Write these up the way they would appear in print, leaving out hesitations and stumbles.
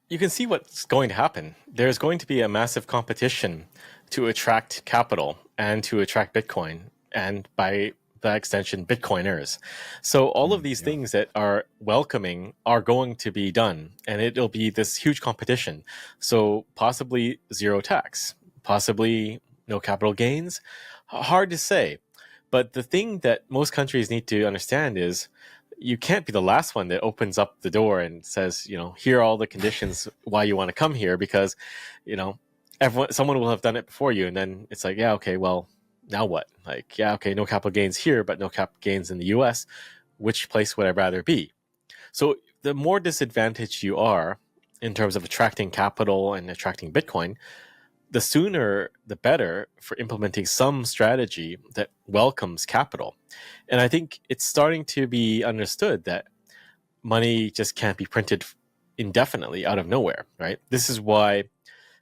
you can see what's going to happen. There's going to be a massive competition to attract capital and to attract Bitcoin, and by that extension, Bitcoiners. So all of these Yeah. things that are welcoming are going to be done, and it'll be this huge competition. So possibly zero tax, possibly no capital gains. Hard to say. But the thing that most countries need to understand is you can't be the last one that opens up the door and says, here are all the conditions why you want to come here, because, someone will have done it before you. And then it's like, yeah, okay, well, now what? Like, yeah, okay, no capital gains here, but no capital gains in the US. Which place would I rather be? So the more disadvantaged you are in terms of attracting capital and attracting Bitcoin, the sooner the better for implementing some strategy that welcomes capital. And I think it's starting to be understood that money just can't be printed indefinitely out of nowhere, right? This is why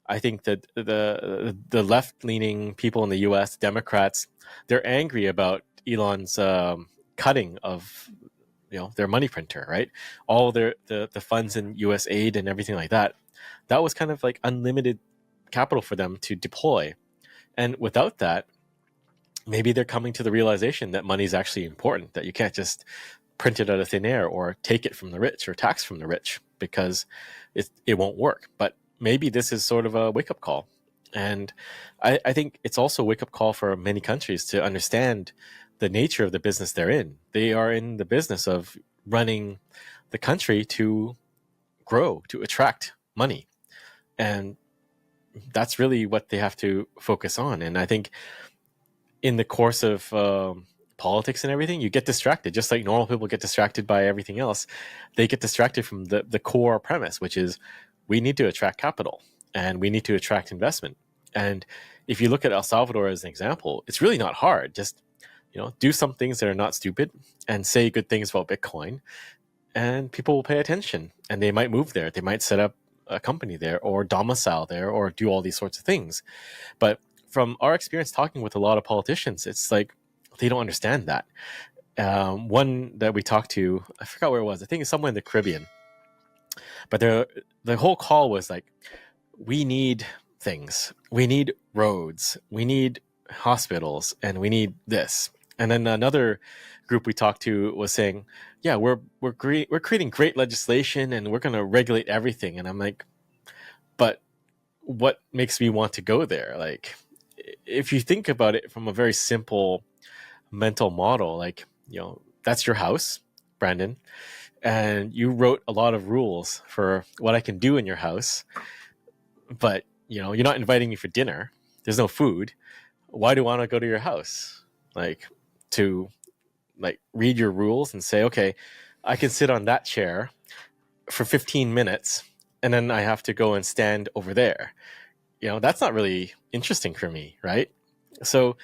I think that the left-leaning people in the U.S., Democrats, they're angry about Elon's cutting of their money printer, right? All the funds in U.S. aid and everything like that. That was kind of like unlimited capital for them to deploy. And without that, maybe they're coming to the realization that money is actually important, that you can't just print it out of thin air or take it from the rich or tax from the rich, because it won't work. But maybe this is sort of a wake-up call. And I think it's also a wake-up call for many countries to understand the nature of the business they're in. They are in the business of running the country to grow, to attract money. And that's really what they have to focus on. And I think in the course of politics and everything, you get distracted, just like normal people get distracted by everything else. They get distracted from the core premise, which is we need to attract capital and we need to attract investment. And if you look at El Salvador as an example, it's really not hard. Just do some things that are not stupid and say good things about Bitcoin, and people will pay attention and they might move there. They might set up a company there or domicile there or do all these sorts of things. But from our experience talking with a lot of politicians, it's like they don't understand that. One that we talked to, I forgot where it was. I think it's somewhere in the Caribbean. But the whole call was like, we need things. We need roads. We need hospitals, and we need this. And then another group we talked to was saying, yeah, we're creating great legislation and we're going to regulate everything. And I'm like, but what makes me want to go there? Like, if you think about it from a very simple mental model, like, that's your house, Brandon, and you wrote a lot of rules for what I can do in your house, but you're not inviting me for dinner. There's no food. Why do I want to go to your house? Like, to read your rules and say, okay, I can sit on that chair for 15 minutes and then I have to go and stand over there. That's not really interesting for me, right? So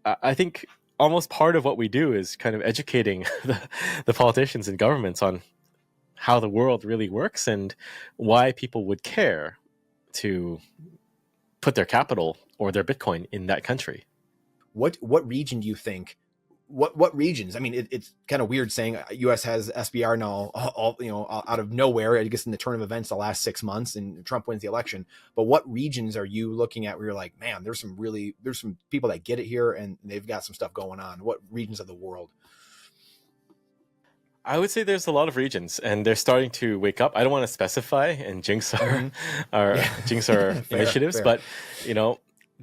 I think almost part of what we do is kind of educating the politicians and governments on how the world really works and why people would care to put their capital or their Bitcoin in that country. What region do you think? What regions? I mean, it's kind of weird saying U.S. has SBR now, all out of nowhere. I guess in the turn of events, the last 6 months, and Trump wins the election. But what regions are you looking at where you're like, man, there's some people that get it here, and they've got some stuff going on. What regions of the world? I would say there's a lot of regions, and they're starting to wake up. I don't want to specify and jinx jinx our initiatives, fair. but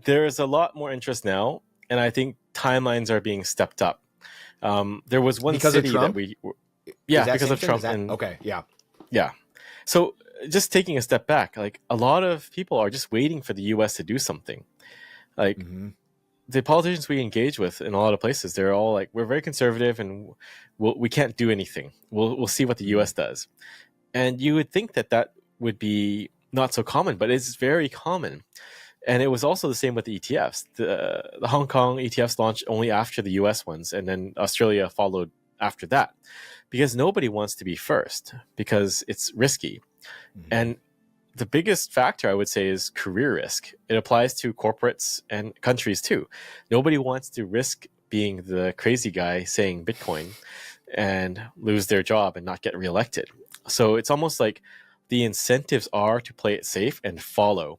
there's a lot more interest now, and I think timelines are being stepped up. There was one because city of Trump? because of Trump. Okay, yeah. Yeah. So just taking a step back, like a lot of people are just waiting for the U.S. to do something. Like the politicians we engage with in a lot of places, they're all like, we're very conservative and we can't do anything. We'll see what the U.S. does. And you would think that would be not so common, but it's very common. And it was also the same with the ETFs. The Hong Kong ETFs launched only after the US ones, and then Australia followed after that, because nobody wants to be first because it's risky. And the biggest factor, I would say, is career risk. It applies to corporates and countries too. Nobody wants to risk being the crazy guy saying Bitcoin and lose their job and not get reelected. So it's almost like the incentives are to play it safe and follow.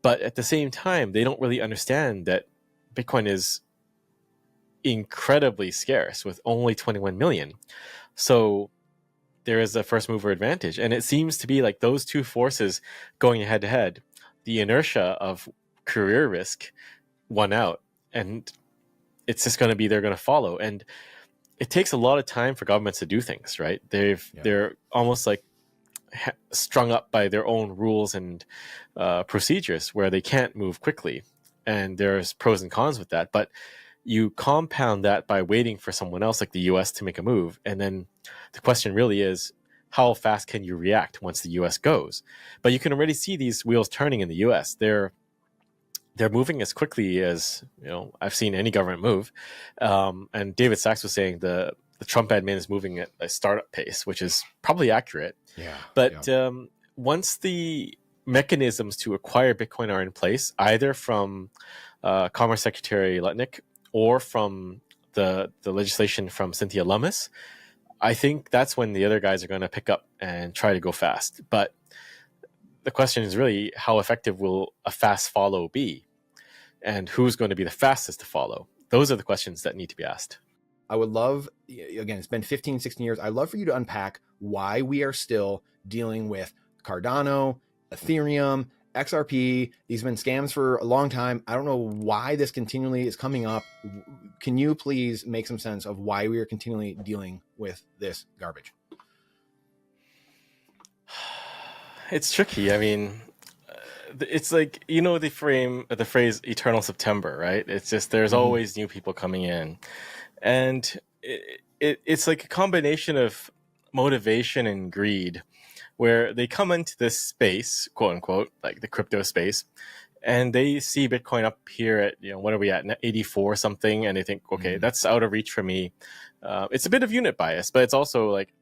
But at the same time, they don't really understand that Bitcoin is incredibly scarce with only 21 million. So there is a first mover advantage. And it seems to be like those two forces going head to head, the inertia of career risk won out. And it's just going to be they're going to follow. And it takes a lot of time for governments to do things, right? They're almost like strung up by their own rules and procedures where they can't move quickly. And there's pros and cons with that. But you compound that by waiting for someone else like the US to make a move. And then the question really is, how fast can you react once the US goes? But you can already see these wheels turning in the US. They're moving as quickly as I've seen any government move. And David Sachs was saying the Trump admin is moving at a startup pace, which is probably accurate. Yeah. But once the mechanisms to acquire Bitcoin are in place, either from Commerce Secretary Lutnick or from the legislation from Cynthia Lummis, I think that's when the other guys are going to pick up and try to go fast. But the question is really, how effective will a fast follow be? And who's going to be the fastest to follow? Those are the questions that need to be asked. I would love, again, it's been 15, 16 years. I'd love for you to unpack why we are still dealing with Cardano, Ethereum, XRP. These have been scams for a long time. I don't know why this continually is coming up. Can you please make some sense of why we are continually dealing with this garbage? It's tricky. I mean, it's like, the phrase eternal September, right? It's just there's always new people coming in. And it's like a combination of motivation and greed, where they come into this space, quote unquote, like the crypto space, and they see Bitcoin up here at, what are we at, 84 something, and they think, okay, that's out of reach for me. It's a bit of unit bias, but it's also like,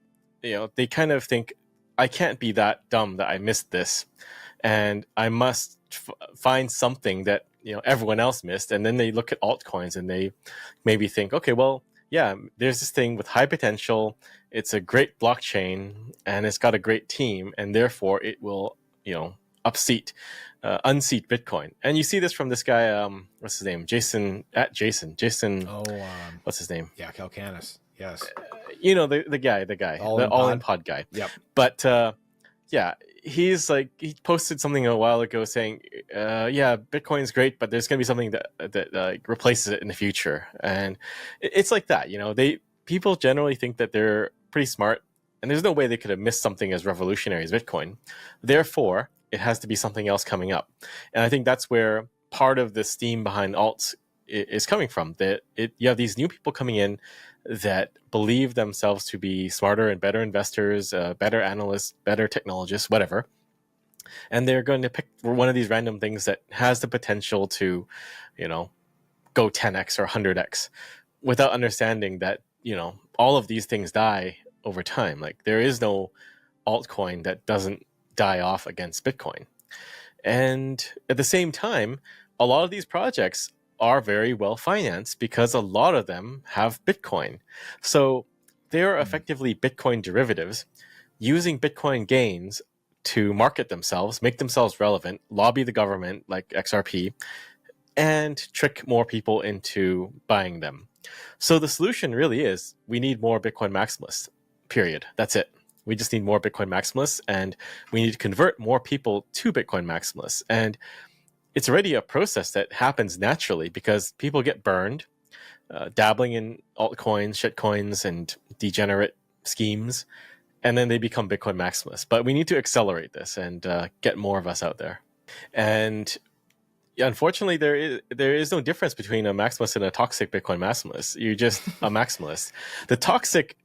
they kind of think, I can't be that dumb that I missed this, and I must find something that everyone else missed. And then they look at altcoins and they maybe think, okay, well, yeah, there's this thing with high potential. It's a great blockchain and it's got a great team, and therefore it will, unseat Bitcoin. And you see this from this guy, what's his name? Jason. Oh, what's his name? Yeah, Calcanis. Yes. The guy, the all-in pod guy. Yep. But yeah, he posted something a while ago saying, yeah, Bitcoin's great, but there's going to be something that replaces it in the future. And it's like that, people generally think that they're pretty smart, and there's no way they could have missed something as revolutionary as Bitcoin. Therefore, it has to be something else coming up. And I think that's where part of the steam behind alts is coming from, that you have these new people coming in that believe themselves to be smarter and better investors, better analysts, better technologists, whatever. And they're going to pick one of these random things that has the potential to, go 10x or 100x, without understanding that, all of these things die over time. Like, there is no altcoin that doesn't die off against Bitcoin. And at the same time, a lot of these projects are very well financed because a lot of them have Bitcoin. So they are effectively Bitcoin derivatives using Bitcoin gains to market themselves, make themselves relevant, lobby the government like XRP, and trick more people into buying them. So the solution really is, we need more Bitcoin maximalists, period. That's it. We just need more Bitcoin maximalists, and we need to convert more people to Bitcoin maximalists. And it's already a process that happens naturally because people get burned, dabbling in altcoins, shitcoins, and degenerate schemes, and then they become Bitcoin maximalists. But we need to accelerate this and get more of us out there. And unfortunately, there is no difference between a maximalist and a toxic Bitcoin maximalist. You're just a maximalist. The toxic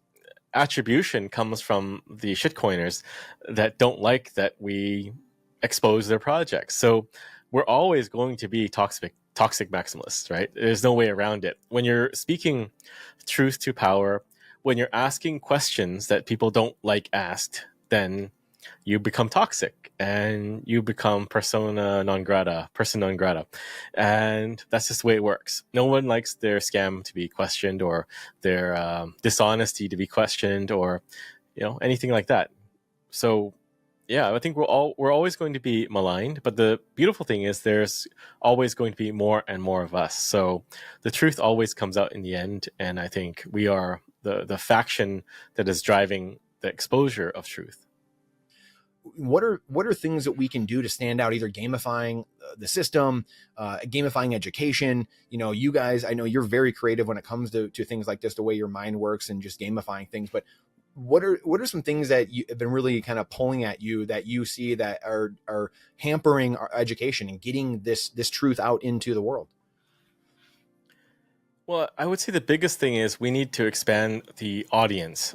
attribution comes from the shitcoiners that don't like that we expose their projects. So we're always going to be toxic maximalists, right? There's no way around it. When you're speaking truth to power, when you're asking questions that people don't like asked, then you become toxic and you become person non grata. And that's just the way it works. No one likes their scam to be questioned, or their dishonesty to be questioned, or anything like that. So Yeah, I think we're always going to be maligned, but the beautiful thing is there's always going to be more and more of us. So the truth always comes out in the end, and I think we are the faction that is driving the exposure of truth. What are things that we can do to stand out, either gamifying the system, gamifying education? You guys, I know you're very creative when it comes to things like this, the way your mind works and just gamifying things. But what are some things that you have been really kind of pulling at you, that you see that are hampering our education and getting this truth out into the world? Well, I would say the biggest thing is we need to expand the audience.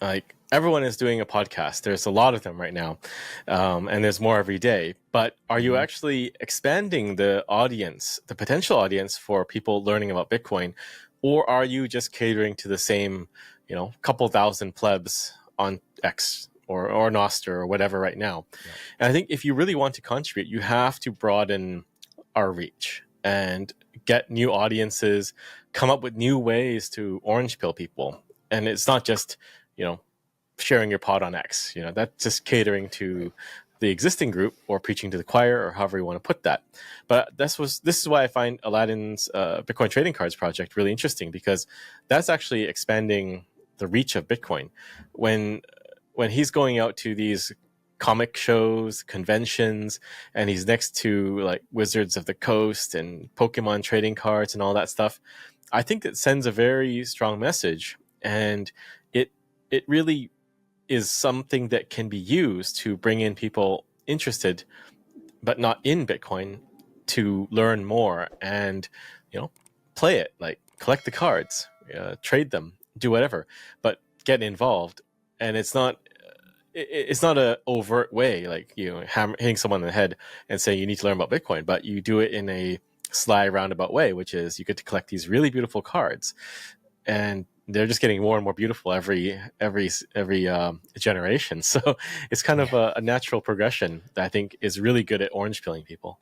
Like, everyone is doing a podcast. There's a lot of them right now, and there's more every day. But are you actually expanding the audience, the potential audience for people learning about Bitcoin, or are you just catering to the same, couple thousand plebs on X or Nostr or whatever right now? Yeah. And I think if you really want to contribute, you have to broaden our reach and get new audiences, come up with new ways to orange pill people. And it's not just, sharing your pod on X. That's just catering to the existing group or preaching to the choir, or however you want to put that. But this is why I find Aladdin's Bitcoin trading cards project really interesting, because that's actually expanding the reach of Bitcoin. When he's going out to these comic shows, conventions, and he's next to like Wizards of the Coast and Pokemon trading cards and all that stuff, I think it sends a very strong message, and it really is something that can be used to bring in people interested but not in Bitcoin to learn more and play it, like collect the cards, trade them, do whatever, but get involved. And it's not a overt way, like hitting someone in the head and saying you need to learn about Bitcoin, but you do it in a sly roundabout way, which is you get to collect these really beautiful cards, and they're just getting more and more beautiful every generation. So it's kind of a natural progression that I think is really good at orange pilling people.